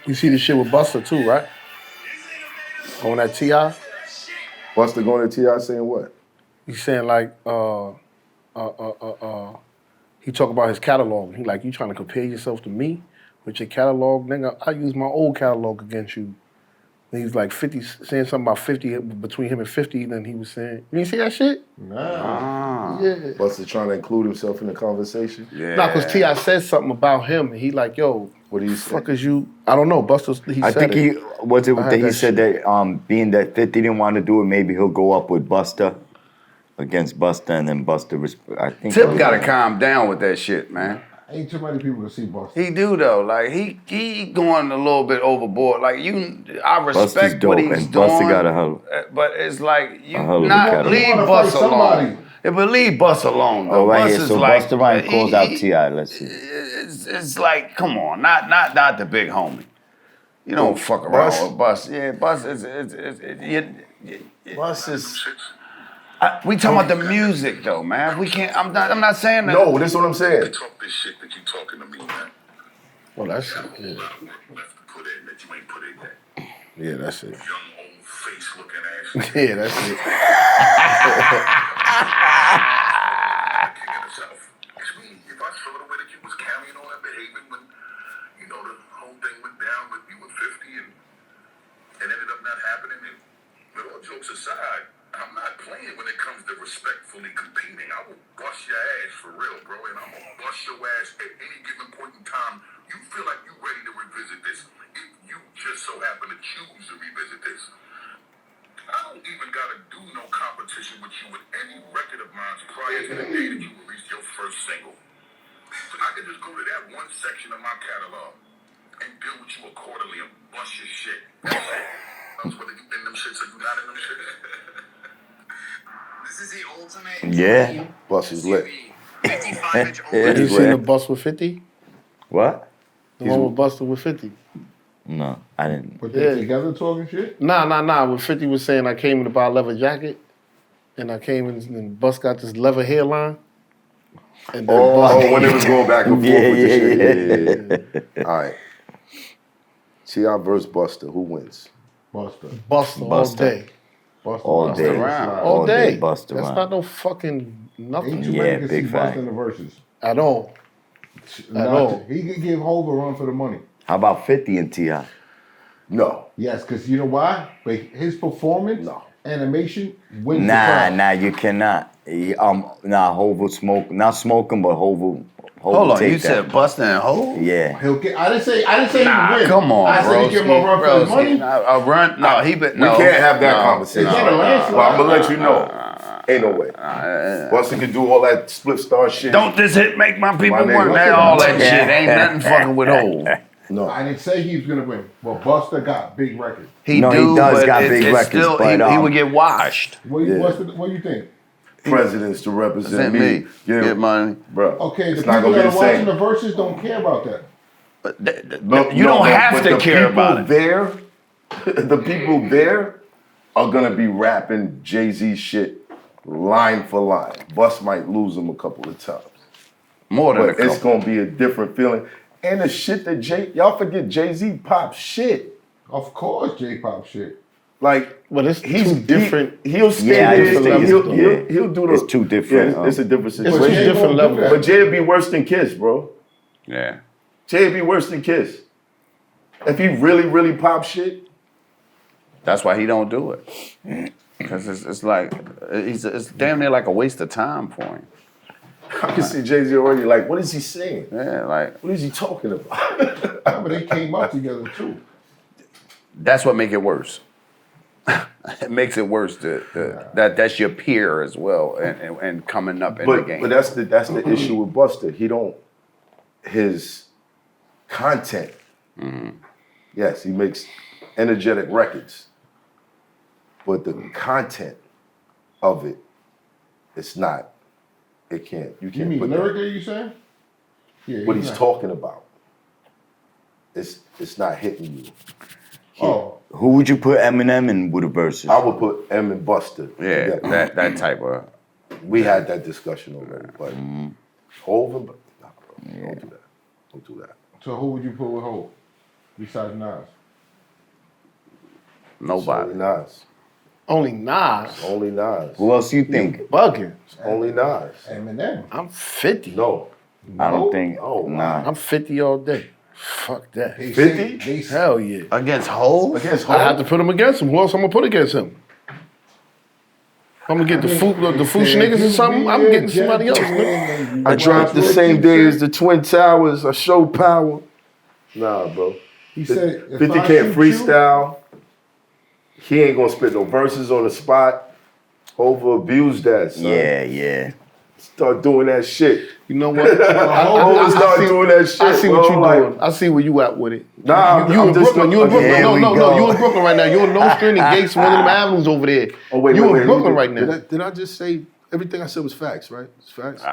You see the shit with Busta too, right? On that T.I.? Busta going to T.I. saying what? He's saying like, he talk about his catalog. He like, you trying to compare yourself to me with your catalog? Nigga, I use my old catalog against you. And he's like 50, saying something about 50, between him and 50, and then he was saying, you didn't see that shit? Nah. Yeah. Busta trying to include himself in the conversation? Yeah. Nah, because T.I. said something about him, and he like, yo, what do you fuck is you? I don't know, Busta, he I said think it. he said that being that 50 didn't want to do it, maybe he'll go up with Busta against Busta, and then Busta. I think Tip got to calm down with that shit, man. Ain't too many people to see Busta. He do though, like he going a little bit overboard. Like I respect dope, what he's and doing, Busta got a hell, but it's like you not leave Busta alone. Yeah, but leave Busta alone though. Oh, right here. Busta's So like, Busta Rhymes calls out T.I. Let's see. It's like, come on, not the big homie. You don't fuck around with Busta. Yeah, Busta is. We talking about the music though, man. We can't. I'm not saying that. No, this is what I'm saying. You talk this shit that you talking to me, man. Well, that's it. Yeah. Left to put in that you ain't put in that. Yeah, that's it. Young old face looking ass. Yeah, that's it. If I saw the way that you was carrying on and behaving when, you know, the whole thing went down with you were 50 and ended up not happening, and with all jokes aside, I'm not playing when it comes to respectfully competing. I will bust your ass for real, bro, and I'm gonna bust your ass at any given point in time. You feel like you ready to revisit this. If you just so happen to choose to revisit this. I don't even gotta do no competition with you with any record of mine prior to the day that you released your first single. So I can just go to that one section of my catalog and deal with you accordingly and bust your shit. That's it. That's whether you in them shits or you not in them shits. This is the ultimate. Yeah. Bus is lit. 55-inch Did you see the bus with 50? What? The one with Busta with 50? No, I didn't. But they together talking shit? Nah. When 50 was saying I came in to buy a leather jacket, and I came in and Bus got this leather hairline. And then when it was going back and forth with the shit. Yeah. All right. T.I. versus Busta. Who wins? Busta all day. All day. All day. Busta That's Rhymes. not no fucking nothing. Ain't too many can see Busta in the verses. At all. At all. He could give Hoffa a run for the money. How about 50 and T.I.? No. Yes, because you know why? But his performance, animation, wins the Nah, prize. you cannot. Hova smoke, not smoking, but Hova. Hold on, take you said that. Busta and Hov? Yeah. He'll get. I didn't say he would win. Come on, I said he give him a run for his money. A run? No, he been. No, we can't have that conversation. Well, I'm gonna let you know. Ain't no way. Busta can do all that split star shit. Don't this hit make my people My work? nigga. That all that shit ain't nothing fucking with Hov. No, I didn't say he was gonna win. But Busta got big records. He does but got it's big records, still, but, he would get washed. What do you think? Presidents to represent me. Get money, bro. Okay, the It's not people gonna be that the are watching same. the verses don't care about that. But you don't have to care about it. There, the people there are gonna be rapping Jay-Z shit line for line. Bus might lose them a couple of times. More than a But it's couple. gonna be a different feeling. And the shit that y'all forget Jay-Z pop shit. Of course, J-pop shit. Like, but it's he's two different. He'll stand Yeah, I there. understand. He'll do the. It's two different, Yeah, it's a different It's situation. two different levels. But Jay'd be worse than Kiss, bro. Yeah. Jay'd be worse than Kiss. If he really pop shit. That's why he don't do it. Because it's like it's damn near like a waste of time for him. I can see Jay-Z already like, what is he saying? Yeah, like what is he talking about? But they came up together too. That's what make it worse. It makes it worse that's your peer as well and coming up in the game. But that's the issue with Busta. His content. Yes, he makes energetic records. But the content of it, it's not. You can't You mean put lyrically, you saying? Yeah. what he's talking about. It's not hitting you. Oh. Who would you put Eminem in with a Verzuz? I would put M and Busta. Yeah, together. that type of. We had that discussion already, but Hov and don't do that. Don't do that. So who would you put with Hov? besides Nas? Nobody. Only Nas. Only Nas. Only Nas. Who else you think? Bugging. Only Nas. Eminem. I'm 50. No. I don't think. Oh, Nah. I'm 50 all day. Fuck that. They 50? say- they say- Hell yeah. Against Hov? Against I have to Hov? put him against him. Who else I'm gonna put against him? I'm gonna get the Foosh niggas or something. I'm getting somebody else. Nigga. I dropped the same day as the Twin Towers. I show power. Nah, bro. He said, if 50 I can't shoot you- freestyle. He ain't gonna spit no verses on the spot. Over abused that, son. Yeah. Start doing that shit. You know what? Always start doing that shit. I see what bro. you Like, doing. I see where you at with it. Nah, you I'm in just Brooklyn. You in Brooklyn. Here No, we no, go. no. You in Brooklyn right now. You in Nostrand and Gates, one of them avenues over there. Oh, wait, you wait, in wait. Brooklyn right now. Did I just say everything I said was facts, right? It's facts.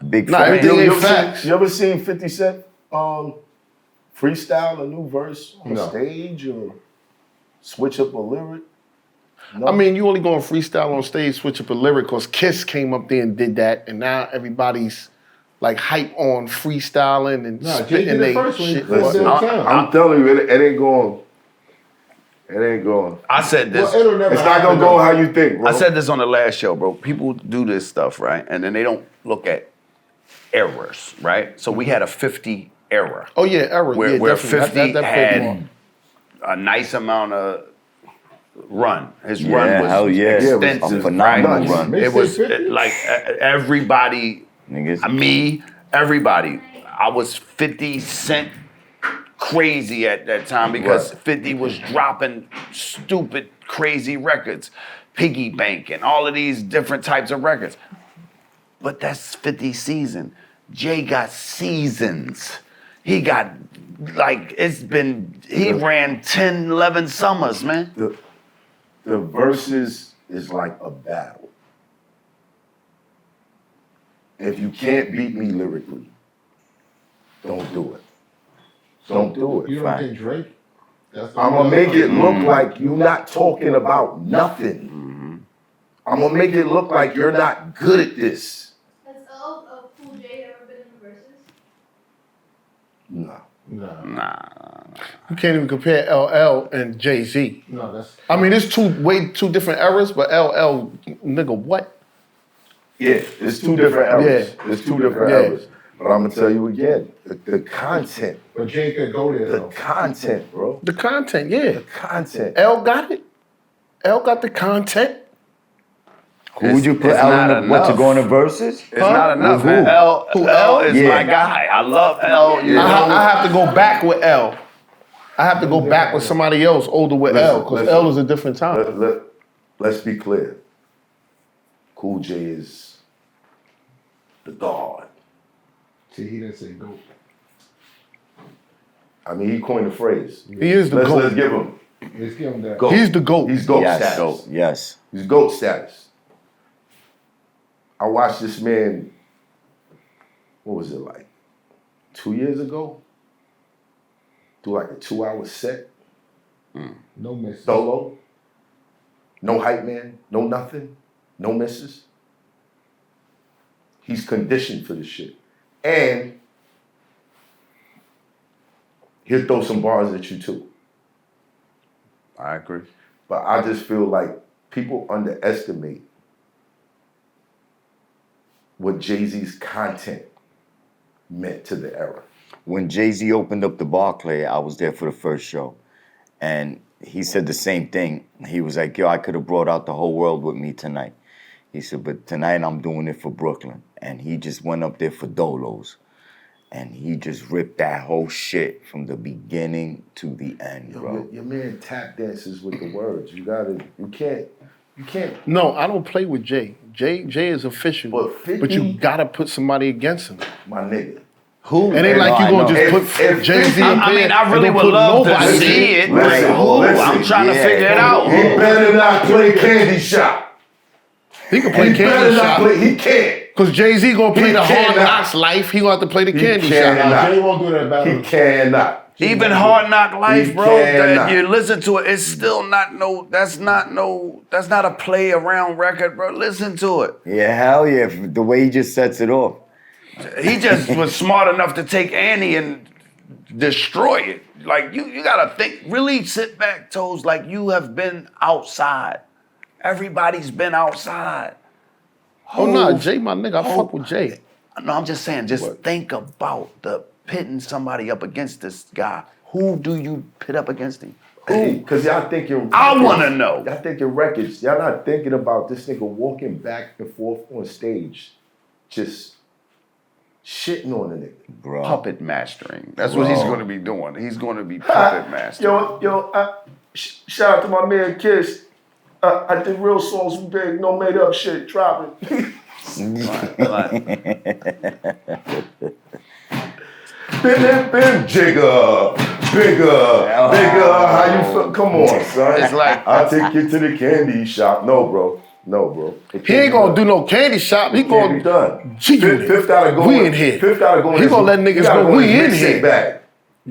Big Nah, fan. everything You ain't ever facts. you ever seen 50 Cent freestyle a new verse on No. stage or switch up a lyric? No. I mean, you only going freestyle on stage, switch up a lyric, because Kiss came up there and did that, and now everybody's like hype on freestyling and Nah, Jay spitting did it they first when he shit. closed downtown. I'm telling you, it ain't going. It ain't going. I said this. Well, it'll never It's not happen, gonna go though. how you think, bro. I said this on the last show, bro. People do this stuff, right? And then they don't look at errors, right? So we had a 50 error. Oh yeah, error. Where, yeah, where definitely. 50 that had a nice amount of run. His Yeah, run was hell yeah. extensive, A phenomenal right? run. It was Mixtape 50? like everybody, Niggas. me, everybody. I was 50 Cent crazy at that time because 50 was dropping stupid, crazy records, Piggy Bank and all of these different types of records. But that's 50 season. Jay got seasons. He got, like, he ran 10, 11 summers, man. The verses is like a battle. If you can't beat me lyrically, don't do it. Don't do You it. don't think Drake? That's the I'm gonna one- make it look like you're not talking about nothing. I'm gonna make it look like you're not good at this. Has Cool J ever been in the Verzuz? No. Nah. You can't even compare LL and Jay-Z. No, that's. I mean, it's two different eras, but LL, nigga, what? Yeah, it's two different eras. Yeah. It's two different Yeah. eras. But I'm gonna tell you again, the content, But Jay could go there the though. content, bro. The content, yeah. The content. L got it. L got the content. Who would you put It's out not in the, what to enough. go in the verses? It's not enough, Who? man. L is Yeah. my guy. I love L. You know? I have to go back with L. I have to go back with somebody else older with Listen, L, because listen. L is a different time. Let's be clear. Cool J is the God. See, he didn't say dope. I mean, he coined the phrase. He is the Let's GOAT. give him Let's give him that. GOAT. He's the GOAT. He's GOAT Yes, status. yes. He's GOAT status. I watched this man, what was it like, 2 years ago? Do like a 2-hour set, No miss. solo. No hype man, no nothing, no misses. He's conditioned for this shit. And he'll throw some bars at you too. I agree. But I just feel like people underestimate what Jay-Z's content meant to the era. When Jay-Z opened up the Barclay, I was there for the first show. And he said the same thing. He was like, yo, I could have brought out the whole world with me tonight. He said, but tonight I'm doing it for Brooklyn. And he just went up there for Dolos. And he just ripped that whole shit from the beginning to the end, bro. Your man tap dances with the words. You can't. No, I don't play with Jay. Jay is official. But 50 But you gotta put somebody against him. My nigga. Who? It ain't like you gonna just put Jay-Z up I there. mean, I and really don't would put love to nobody. see it. Listen, Like, who? listen, I'm trying to yeah. figure it out. He better not play Candy Shop. He can play He better Candy not Shop. play. He can't. Because Jay-Z gonna play He the Hard cannot. Knocks life. He gonna have to play the He Candy cannot. Shop. Nah, Jay won't do that battle. He cannot. Even Hard Knock Life, He bro. cannot. That you listen to it, it's still not that's not a play around record, bro. Listen to it. Yeah, hell yeah. The way he just sets it off. He just was smart enough to take Annie and destroy it. Like you gotta think, really sit back, Toes, like you have been outside. Everybody's been outside. Oh no, Jay, my nigga, I fuck with Jay. No, I'm just saying, just think about the pitting somebody up against this guy. Who do you pit up against him? Because y'all thinking. I want to know. Y'all thinking records. Y'all not thinking about this nigga walking back and forth on stage, just shitting on a nigga. Bro. Puppet mastering. That's what he's going to be doing. He's going to be puppet mastering. Shout out to my man Kiss. I did real songs from Big, no made up shit. Drop it. Bim, jigger, bigger, how you feel? Come on, son. It's like I'll take you to the candy shop. No, bro. He ain't gonna do no candy shop. He Can't be gonna done. G-Unit. Fifth gotta go. We in here. Fifth gotta go. He gonna let niggas know we in here. Back.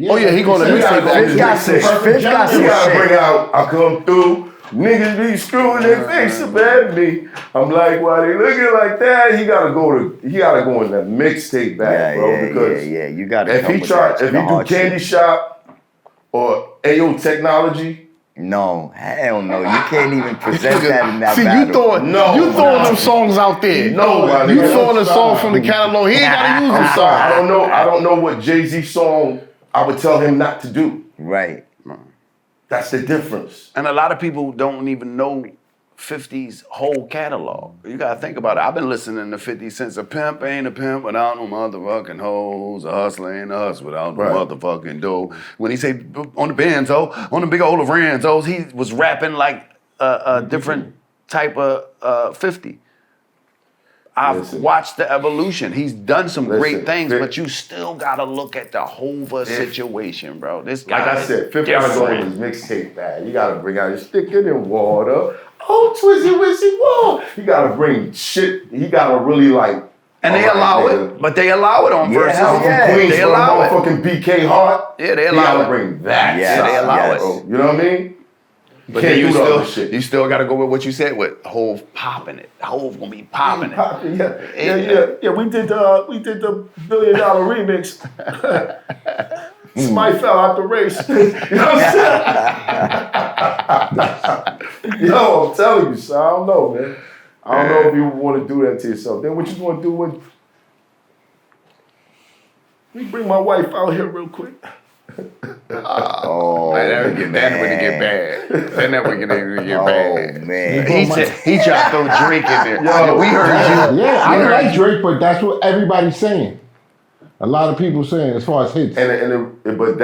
Oh yeah, he gonna let me say Fifth got that. some Fifth got some gotta shit. bring out. I come through. Niggas be screwing their face up at me. I'm like, why they looking like that? He gotta go in the mixtape bag, bro. Because you gotta. if he do candy shop or AO technology, no, hell no, you can't even present that in that See, battle. you throwing them songs out there. No, you throwing a song from the catalog. He ain't gotta use the song. I don't know what Jay-Z song I would tell him not to do. Right. That's the difference. And a lot of people don't even know 50's whole catalog. You gotta think about it. I've been listening to 50 since a pimp ain't a pimp without no motherfucking hoes. A hustler ain't a hustler without no motherfucking dough. When he say on the Benzo, on the big old Verzuz, he was rapping like a different type of 50. I've watched the evolution. He's done some great things, but you still gotta look at the Hoffa situation, bro. This guy, like I said, Fifth gotta go in his mixtape bag. You gotta bring out your stick it in water. Oh, Twizzy Wizzy Whoa. You gotta bring shit. He gotta really like. And they allow it, but they allow it on Verzuz. Queens They allow it. Fucking BK Hart. Yeah, they allow it. You gotta bring that. Yeah, they allow it. Bro. You know what I mean? But then you still got to go with what you said with Hov popping it. Hov gonna be popping it. Yeah. We did the $1 billion remix. Somebody fell out the race. You know what I'm saying? Yo, I'm telling you, son. I don't know, man. I don't know if you want to do that to yourself. Then what you want to do when? Let me bring my wife out here real quick. Oh, man, that would get bad. That would get bad. Oh, man. He tried to throw Drake in there. Yo, we heard you. Yeah, I like Drake, but that's what everybody's saying. A lot of people saying as far as hits. But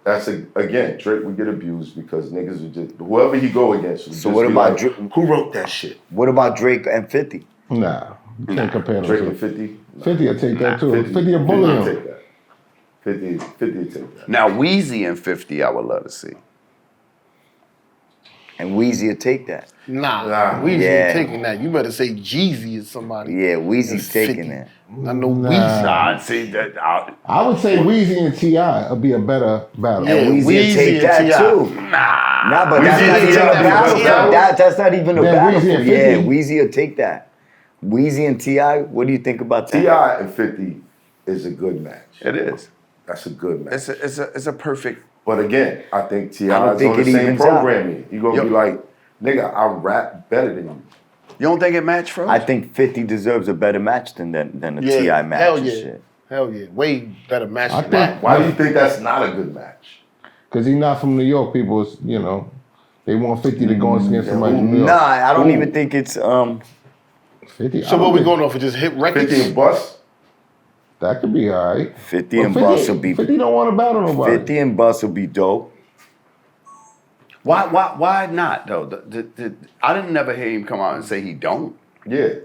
that's again, Drake would get abused because niggas would just whoever he go against. Would So just what be about like, Drake? Who wrote that shit? What about Drake and 50? Nah, you can't compare them. Drake to and 50. 50 will take that too. 50 will bully him. Take that. 50 will take that. Now Weezy and 50, I would love to see. And Weezy will take that. Nah, Weezy ain't taking that. You better say Jeezy or somebody. Yeah, Weezy's It's taking 50. that. I know Weezy. Nah, see that. I would say Weezy and T.I. would be a better battle. Yeah, And Weezy will Weezy take and that T.I. too. Nah, But that's not even a battle. That's not even a Then battle. Weezy and Yeah, 50. Weezy will take that. Weezy and T.I., what do you think about that? T.I. and 50 is a good match. it is. That's a good match. It's a perfect. But again, I think I T.I. don't is think on the it same evens out. programming. You're going to be like, nigga, I rap better than you. You don't think it matched Frohz? I think 50 deserves a better match than a T.I. match hell and yeah. shit. Hell yeah. Way better match I than think- that. Why do you think that's not a good match? Because he's not from New York. People, they want 50 to go against somebody from New York. Nah, I don't even think it's 50. So what we going off for just hit records? 50 and Bust? That could be all right. 50 But and Bus will be 50 don't want to battle nobody. 50 and Bus will be dope. Why not though? I didn't never hear him come out and say he don't. Yeah.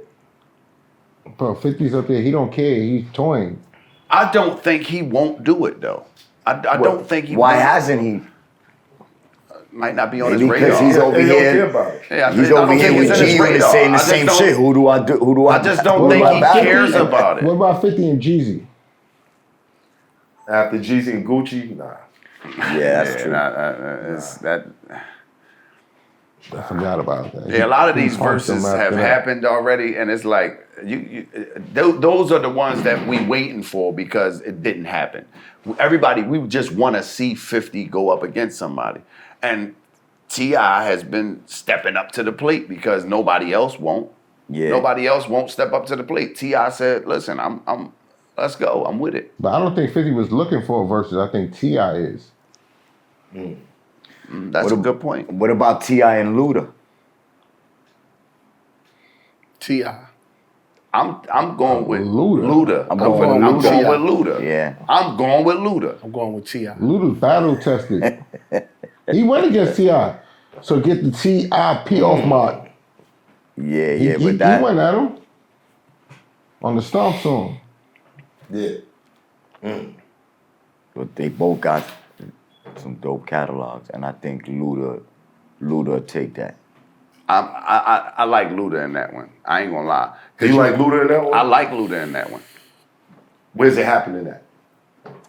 Bro, 50's up there. He don't care. He's toying. I don't think he won't do it though. I don't think he. Why won't. hasn't he? Might not be on Maybe his radar. because he's over They don't care here. about it. Yeah, He's I don't over think here it's with in his G Unit radar. saying the I just same don't- shit. Who do I do? I just don't What think about he Battle? cares about What it. about 50 and Jeezy? After Jeezy and Gucci, nah. Yeah, that's true. It's that. I forgot about that. Yeah, a lot of He these punched him verses after have that. happened already, and it's like those are the ones that we waiting for because it didn't happen. Everybody, we just want to see 50 go up against somebody, and T.I. has been stepping up to the plate because nobody else won't. Yeah. Nobody else won't step up to the plate. T.I. said, "Listen, let's go. I'm with it." But I don't think 50 was looking for a versus. I think T.I. is. That's a good point. What about T.I. and Luda? T.I. I'm going with Luda. Luda. I'm going with I'm Luda. going with Luda. Yeah. I'm going with Luda. I'm going with T.I. Luda's battle tested. He went against T.I. So get the T.I.P. off my... Yeah, He but that... went at him on the Stomp song. Yeah. But they both got some dope catalogs, and I think Luda take that. I like Luda in that one. I ain't gonna lie. You like Luda in that one? I like Luda in that one. Where's it happening at?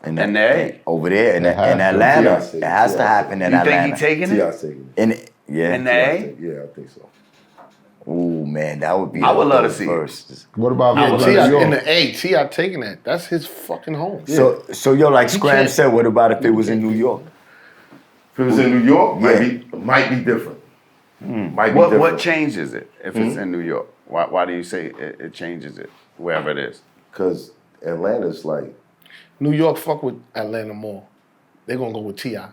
In the A. Over there in has to. Atlanta. T.I. It has to happen in You Atlanta. think he taking T.I. it? taking it. In In the yeah. A? Yeah, I think so. Ooh, man, that would be I a would love to dope see it. verse. What about No, New T.I. York? in the A. T.I. taking that. That's his fucking home. So yo, like Scram can't- said, what about if it was in New York? If it was in New York, Yeah. might be different. Might be What different. changes it if it's in New York? Why do you say it changes it wherever it is? Because Atlanta's like, New York fuck with Atlanta more. They're gonna go with T.I.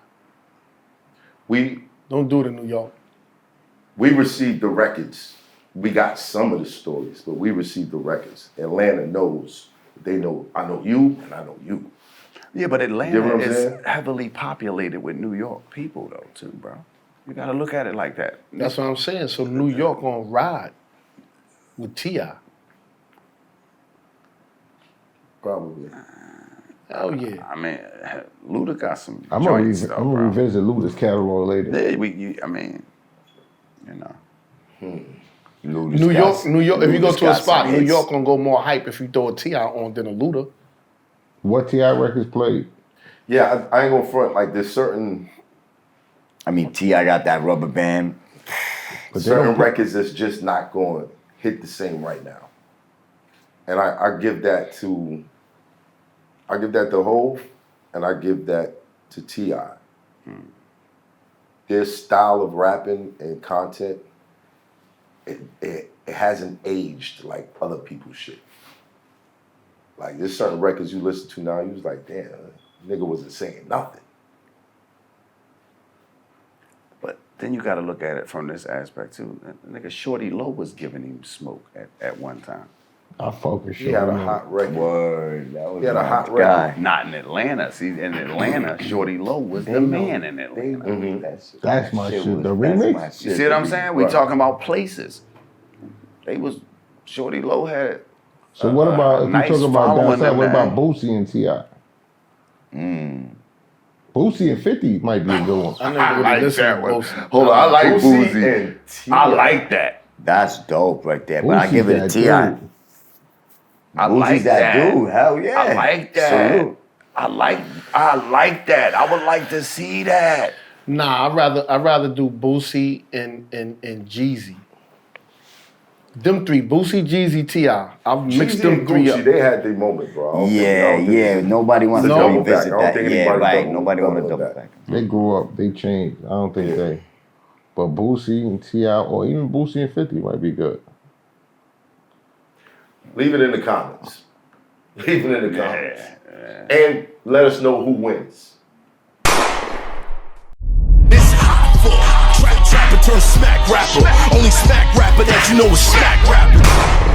we Don't do it in New York. received the records. We got some of the stories, but we received the records. Atlanta knows. They know, I know you and I know you. Yeah, but You know Atlanta what I'm is saying? heavily populated with New York people though too, bro. You gotta look at it like that. That's what I'm saying. So New York gonna ride with T.I. Probably. Hell yeah. I mean, Luda got some I'm gonna joints though, bro. revisit Luda's catalog later. Yeah, I mean, you know. Luda's New York, got- New York. If you go Luda's to a got spot, some New hits. York gonna go more hype if you throw a T.I. on than a Luda. What T.I. records played? Yeah, I ain't gonna front. Like, there's certain I mean, T.I. got that rubber band. But they certain don't- records that's just not going to hit the same right now. And I give that to Hov, and I give that to T.I. Their style of rapping and content, it hasn't aged like other people's shit. Like, there's certain records you listen to now, you was like, damn, nigga wasn't saying nothing. But then you gotta look at it from this aspect too. Nigga, Shorty Low was giving him smoke at one time. I focus. He had a hot record. Word. That was He had a my hot guy. record. Not in Atlanta. See, in Atlanta, Shorty Low was the man in Atlanta. That's my shit. The That's remix? my You shit. see what I'm saying? We Right. talking about places. Shorty Low had So what about, if nice you talking about following downside, them, what about man. Boosie and T.I.? Boosie and 50 might be a good one. I never I really like listened that to one. Boosie. Hold on, I like Boosie Boozy. and T.I. I like that. That's dope right there. But I Boosie's give it that to T.I. dude. I Boosie's like that dude. Hell yeah. I like that. Salute. I like that. I would like to see that. Nah, I'd rather do Boosie and Jeezy. Them three, Boosie, Jeezy, T.I. I've mixed Jeezy them and three Gucci, up. they had their moment, bro. I don't think- I Yeah, don't think yeah. it's- Nobody wants No. to double back. revisit I don't that. think Yeah, anybody right. double- Nobody want to double double back. back. They grew up, they changed. I don't think they. But Boosie and T.I. or even Boosie and 50 might be good. Leave it in the comments. Leave it in the comments. And let us know who wins. It's Hoffa, trapper turn smack rapper. Only smack rapper that you know is smack rapper.